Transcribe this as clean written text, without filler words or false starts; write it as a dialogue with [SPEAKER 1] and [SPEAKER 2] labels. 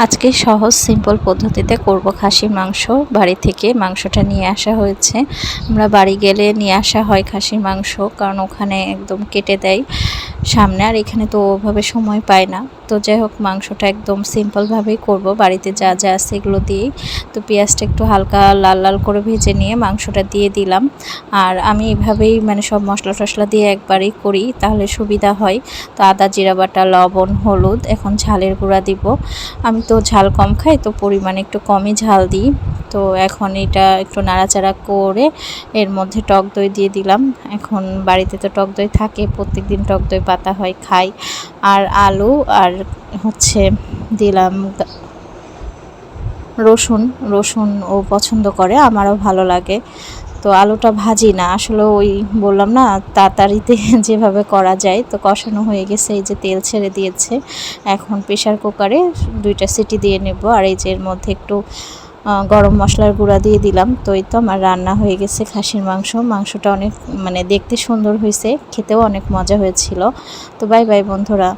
[SPEAKER 1] আজকে সহজ সিম্পল পদ্ধতিতে করব খাসির মাংস। বাড়ি থেকে মাংসটা নিয়ে আসা হয়েছে। আমরা বাড়ি গেলে নিয়ে আসা হয় খাসির মাংস, কারণ ওখানে একদম কেটে দেয় সামনে, আর এখানে তো ওভাবে সময় পায় না। তো যাই হোক, মাংসটা একদম সিম্পলভাবেই করব, বাড়িতে যা যা আছে এগুলো দিয়েই। তো পেঁয়াজটা একটু হালকা লাল লাল করে ভেজে নিয়ে মাংসটা দিয়ে দিলাম। আর আমি এভাবেই সব মশলা টশলা দিয়ে একবারেই করি, তাহলে সুবিধা হয়। তো আদা জিরা বাটা, লবণ, হলুদ, এখন ঝালের গুঁড়া দিব। আমি তো ঝাল কম খাই, তো পরিমাণে একটু কমই ঝাল দিই। তো এখন এটা একটু নাড়াচাড়া করে এর মধ্যে টক দই দিয়ে দিলাম। এখন বাড়িতে তো টক দই থাকে, প্রত্যেক দিন টক দই পাতা হয়, খাই। আর আলু আর দিলাম রসুন। রসুন ও পছন্দ করে, আমারও ভালো লাগে। তো আলুটা ভাজি না, আসলে ওই বললাম না, তাড়াতাড়িতে যেভাবে করা যায়। তো কষানো হয়ে গেছে, এই যে তেল ছেড়ে দিয়েছে। এখন প্রেশার কুকারে 2টা সিটি দিয়ে নেব। আর এই যে এর মধ্যে একটু গরম মশলার গুঁড়া দিয়ে দিলাম। তো এই তো আমার রান্না হয়ে গেছে খাসির মাংস। মাংসটা অনেক দেখতে সুন্দর হয়েছে, খেতেও অনেক মজা হয়েছিল। তো বাই বাই বন্ধুরা।